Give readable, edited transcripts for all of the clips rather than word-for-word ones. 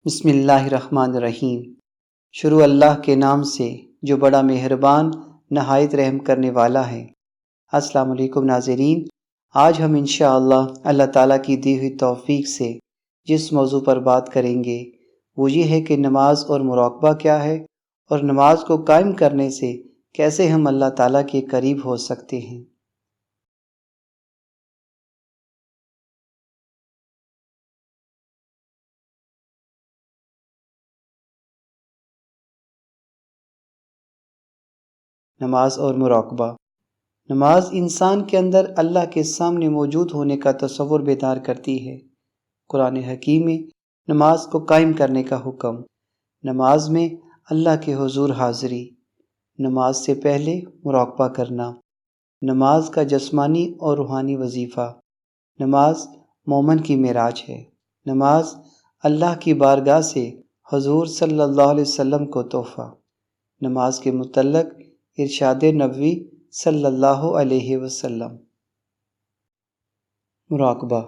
بسم اللہ الرحمن الرحیم۔ شروع اللہ کے نام سے جو بڑا مہربان نہایت رحم کرنے والا ہے۔ السلام علیکم ناظرین، آج ہم انشاءاللہ اللہ تعالیٰ کی دی ہوئی توفیق سے جس موضوع پر بات کریں گے وہ یہ ہے کہ نماز اور مراقبہ کیا ہے، اور نماز کو قائم کرنے سے کیسے ہم اللہ تعالیٰ کے قریب ہو سکتے ہیں۔ نماز اور مراقبہ۔ نماز انسان کے اندر اللہ کے سامنے موجود ہونے کا تصور بیدار کرتی ہے۔ قرآن حکیم میں نماز کو قائم کرنے کا حکم، نماز میں اللہ کے حضور حاضری، نماز سے پہلے مراقبہ کرنا، نماز کا جسمانی اور روحانی وظیفہ، نماز مومن کی معراج ہے، نماز اللہ کی بارگاہ سے حضور صلی اللہ علیہ وسلم کو تحفہ، نماز کے متعلق ارشاد نبوی صلی اللہ علیہ وسلم۔ مراقبہ۔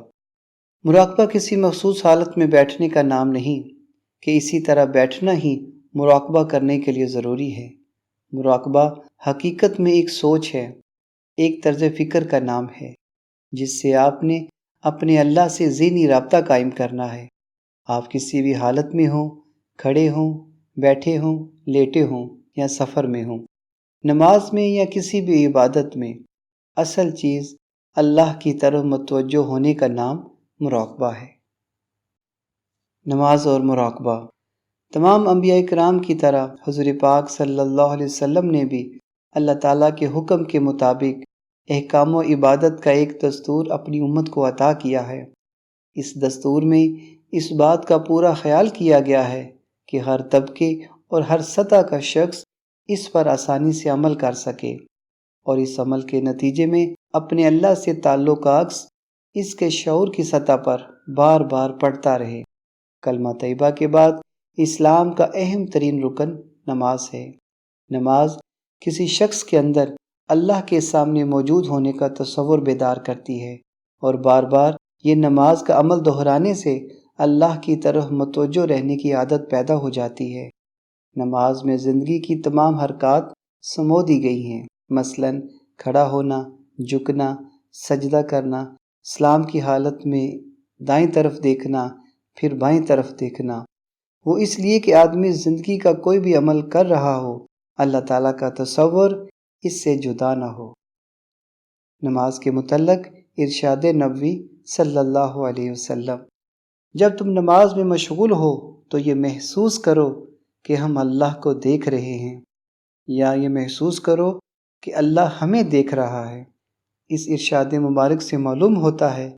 مراقبہ کسی مخصوص حالت میں بیٹھنے کا نام نہیں کہ اسی طرح بیٹھنا ہی مراقبہ کرنے کے لیے ضروری ہے۔ مراقبہ حقیقت میں ایک سوچ ہے، ایک طرز فکر کا نام ہے جس سے آپ نے اپنے اللہ سے ذہنی رابطہ قائم کرنا ہے۔ آپ کسی بھی حالت میں ہوں، کھڑے ہوں، بیٹھے ہوں، لیٹے ہوں یا سفر میں ہوں، نماز میں یا کسی بھی عبادت میں اصل چیز اللہ کی طرف متوجہ ہونے کا نام مراقبہ ہے۔ نماز اور مراقبہ۔ تمام انبیاء کرام کی طرح حضور پاک صلی اللہ علیہ وسلم نے بھی اللہ تعالیٰ کے حکم کے مطابق احکام و عبادت کا ایک دستور اپنی امت کو عطا کیا ہے۔ اس دستور میں اس بات کا پورا خیال کیا گیا ہے کہ ہر طبقے اور ہر سطح کا شخص اس پر آسانی سے عمل کر سکے اور اس عمل کے نتیجے میں اپنے اللہ سے تعلق عکس اس کے شعور کی سطح پر بار بار پڑھتا رہے۔ کلمہ طیبہ کے بعد اسلام کا اہم ترین رکن نماز ہے۔ نماز کسی شخص کے اندر اللہ کے سامنے موجود ہونے کا تصور بیدار کرتی ہے، اور بار بار یہ نماز کا عمل دہرانے سے اللہ کی طرف متوجہ رہنے کی عادت پیدا ہو جاتی ہے۔ نماز میں زندگی کی تمام حرکات سمو دی گئی ہیں، مثلاً کھڑا ہونا، جھکنا، سجدہ کرنا، سلام کی حالت میں دائیں طرف دیکھنا، پھر بائیں طرف دیکھنا۔ وہ اس لیے کہ آدمی زندگی کا کوئی بھی عمل کر رہا ہو، اللہ تعالیٰ کا تصور اس سے جدا نہ ہو۔ نماز کے متعلق ارشاد نبوی صلی اللہ علیہ وسلم۔ جب تم نماز میں مشغول ہو تو یہ محسوس کرو کہ ہم اللہ کو دیکھ رہے ہیں، یا یہ محسوس کرو کہ اللہ ہمیں دیکھ رہا ہے۔ اس ارشاد مبارک سے معلوم ہوتا ہے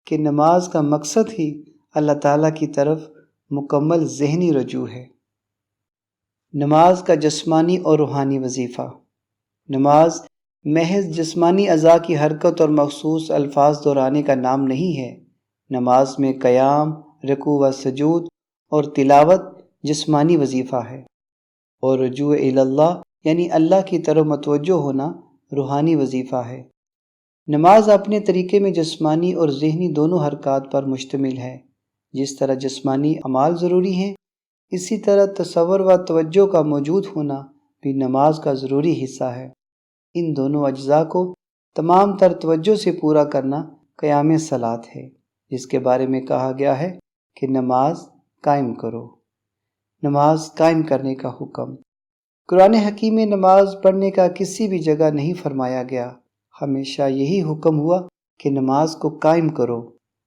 کہ نماز کا مقصد ہی اللہ تعالیٰ کی طرف مکمل ذہنی رجوع ہے۔ نماز کا جسمانی اور روحانی وظیفہ۔ نماز محض جسمانی اعضاء کی حرکت اور مخصوص الفاظ دہرانے کا نام نہیں ہے۔ نماز میں قیام، رکوع و سجود اور تلاوت جسمانی وظیفہ ہے، اور رجوع الی اللہ یعنی اللہ کی طرف متوجہ ہونا روحانی وظیفہ ہے۔ نماز اپنے طریقے میں جسمانی اور ذہنی دونوں حرکات پر مشتمل ہے۔ جس طرح جسمانی اعمال ضروری ہیں، اسی طرح تصور و توجہ کا موجود ہونا بھی نماز کا ضروری حصہ ہے۔ ان دونوں اجزاء کو تمام تر توجہ سے پورا کرنا قیام صلاۃ ہے، جس کے بارے میں کہا گیا ہے کہ نماز قائم کرو۔ نماز قائم کرنے کا حکم۔ قرآن حکیم میں نماز پڑھنے کا کسی بھی جگہ نہیں فرمایا گیا، ہمیشہ یہی حکم ہوا کہ نماز کو قائم کرو۔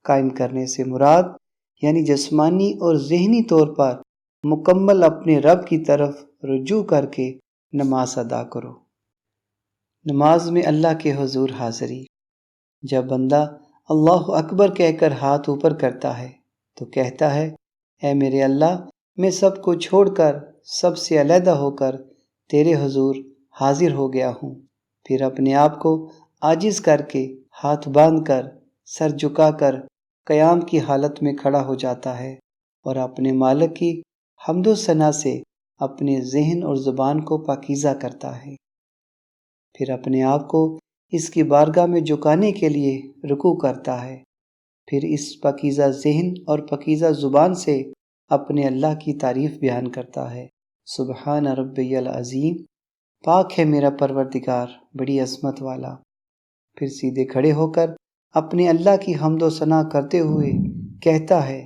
قائم کرنے سے مراد یعنی جسمانی اور ذہنی طور پر مکمل اپنے رب کی طرف رجوع کر کے نماز ادا کرو۔ نماز میں اللہ کے حضور حاضری۔ جب بندہ اللہ اکبر کہہ کر ہاتھ اوپر کرتا ہے تو کہتا ہے، اے میرے اللہ، میں سب کو چھوڑ کر، سب سے علیحدہ ہو کر تیرے حضور حاضر ہو گیا ہوں۔ پھر اپنے آپ کو عاجز کر کے، ہاتھ باندھ کر، سر جھکا کر قیام کی حالت میں کھڑا ہو جاتا ہے اور اپنے مالک کی حمد و ثنا سے اپنے ذہن اور زبان کو پاکیزہ کرتا ہے۔ پھر اپنے آپ کو اس کی بارگاہ میں جھکانے کے لیے رکوع کرتا ہے۔ پھر اس پاکیزہ ذہن اور پاکیزہ زبان سے اپنے اللہ کی تعریف بیان کرتا ہے۔ سبحان ربی العظیم، پاک ہے میرا پروردگار بڑی عظمت والا۔ پھر سیدھے کھڑے ہو کر اپنے اللہ کی حمد و ثنا کرتے ہوئے کہتا ہے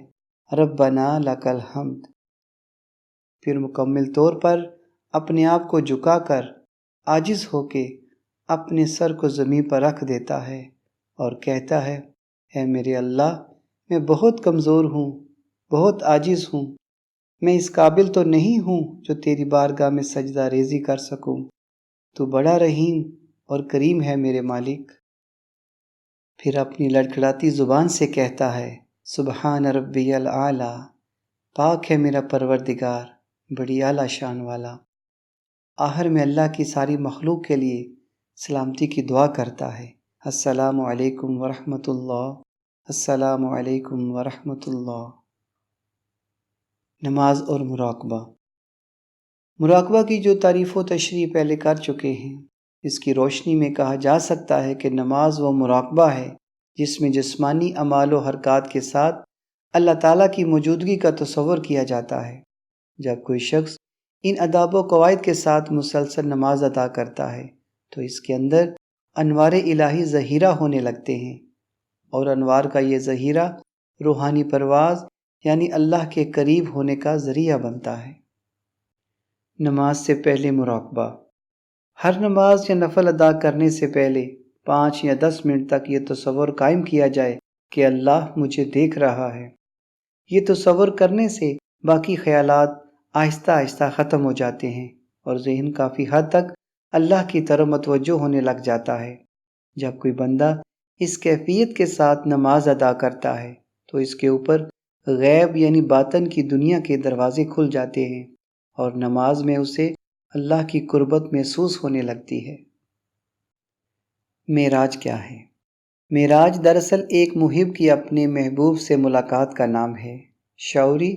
ربنا لک الحمد۔ پھر مکمل طور پر اپنے آپ کو جھکا کر عاجز ہو کے اپنے سر کو زمین پر رکھ دیتا ہے اور کہتا ہے اے میرے اللہ، میں بہت کمزور ہوں، بہت عاجز ہوں، میں اس قابل تو نہیں ہوں جو تیری بارگاہ میں سجدہ ریزی کر سکوں۔ تو بڑا رحیم اور کریم ہے میرے مالک۔ پھر اپنی لڑکھڑاتی زبان سے کہتا ہے سبحان ربی العالی، پاک ہے میرا پروردگار بڑی اعلیٰ شان والا۔ آخر میں اللہ کی ساری مخلوق کے لیے سلامتی کی دعا کرتا ہے السلام علیکم ورحمۃ اللہ، السلام علیکم ورحمۃ اللہ۔ نماز اور مراقبہ۔ مراقبہ کی جو تعریف و تشریح پہلے کر چکے ہیں، اس کی روشنی میں کہا جا سکتا ہے کہ نماز وہ مراقبہ ہے جس میں جسمانی اعمال و حرکات کے ساتھ اللہ تعالیٰ کی موجودگی کا تصور کیا جاتا ہے۔ جب کوئی شخص ان آداب و قواعد کے ساتھ مسلسل نماز ادا کرتا ہے تو اس کے اندر انوار الہی ظہیرہ ہونے لگتے ہیں، اور انوار کا یہ ظہیرہ روحانی پرواز یعنی اللہ کے قریب ہونے کا ذریعہ بنتا ہے۔ نماز سے پہلے مراقبہ۔ ہر نماز یا نفل ادا کرنے سے پہلے 5 یا 10 منٹ تک یہ تصور قائم کیا جائے کہ اللہ مجھے دیکھ رہا ہے۔ یہ تصور کرنے سے باقی خیالات آہستہ آہستہ ختم ہو جاتے ہیں اور ذہن کافی حد تک اللہ کی طرف متوجہ ہونے لگ جاتا ہے۔ جب کوئی بندہ اس کیفیت کے ساتھ نماز ادا کرتا ہے تو اس کے اوپر غیب یعنی باطن کی دنیا کے دروازے کھل جاتے ہیں اور نماز میں اسے اللہ کی قربت محسوس ہونے لگتی ہے۔ معراج کیا ہے؟ معراج دراصل ایک محب کی اپنے محبوب سے ملاقات کا نام ہے۔ شعوری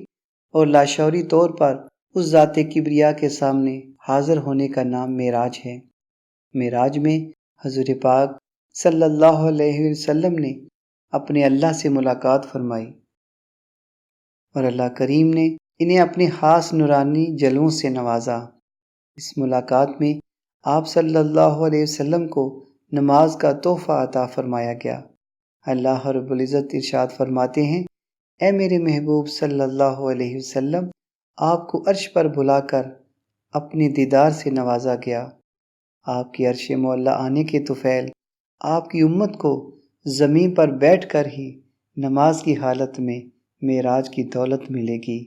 اور لاشعوری طور پر اس ذات کبریا کے سامنے حاضر ہونے کا نام معراج ہے۔ معراج میں حضور پاک صلی اللہ علیہ وسلم نے اپنے اللہ سے ملاقات فرمائی اور اللہ کریم نے انہیں اپنے خاص نورانی جلووں سے نوازا۔ اس ملاقات میں آپ صلی اللہ علیہ وسلم کو نماز کا تحفہ عطا فرمایا گیا۔ اللہ رب العزت ارشاد فرماتے ہیں اے میرے محبوب صلی اللہ علیہ وسلم، آپ کو عرش پر بلا کر اپنے دیدار سے نوازا گیا۔ آپ کی عرش معلیٰ آنے کے طفیل آپ کی امت کو زمین پر بیٹھ کر ہی نماز کی حالت میں معراج کی دولت ملے گی،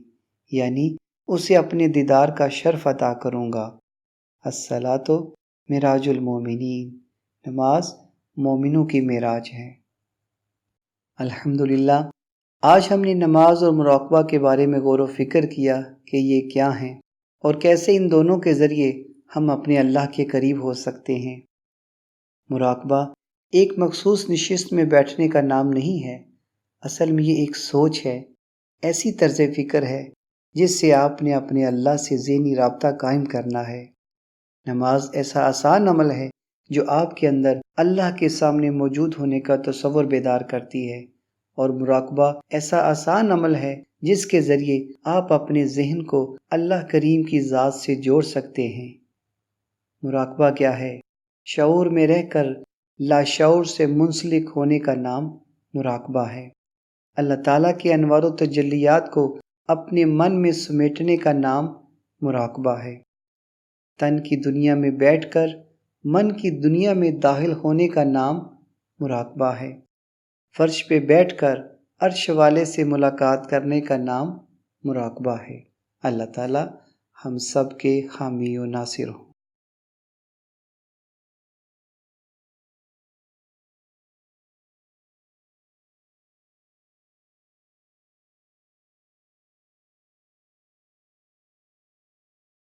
یعنی اسے اپنے دیدار کا شرف عطا کروں گا۔ الصلاۃ معراج المومنین، نماز مومنوں کی معراج ہے۔ الحمدللہ، آج ہم نے نماز اور مراقبہ کے بارے میں غور و فکر کیا کہ یہ کیا ہیں اور کیسے ان دونوں کے ذریعے ہم اپنے اللہ کے قریب ہو سکتے ہیں۔ مراقبہ ایک مخصوص نشست میں بیٹھنے کا نام نہیں ہے، اصل میں یہ ایک سوچ ہے، ایسی طرز فکر ہے جس سے آپ نے اپنے اللہ سے ذہنی رابطہ قائم کرنا ہے۔ نماز ایسا آسان عمل ہے جو آپ کے اندر اللہ کے سامنے موجود ہونے کا تصور بیدار کرتی ہے، اور مراقبہ ایسا آسان عمل ہے جس کے ذریعے آپ اپنے ذہن کو اللہ کریم کی ذات سے جوڑ سکتے ہیں۔ مراقبہ کیا ہے؟ شعور میں رہ کر لاشعور سے منسلک ہونے کا نام مراقبہ ہے۔ اللہ تعالیٰ کے انوار و تجلیات کو اپنے من میں سمیٹنے کا نام مراقبہ ہے۔ تن کی دنیا میں بیٹھ کر من کی دنیا میں داخل ہونے کا نام مراقبہ ہے۔ فرش پہ بیٹھ کر عرش والے سے ملاقات کرنے کا نام مراقبہ ہے۔ اللہ تعالیٰ ہم سب کے حامی و ناصر ہوں۔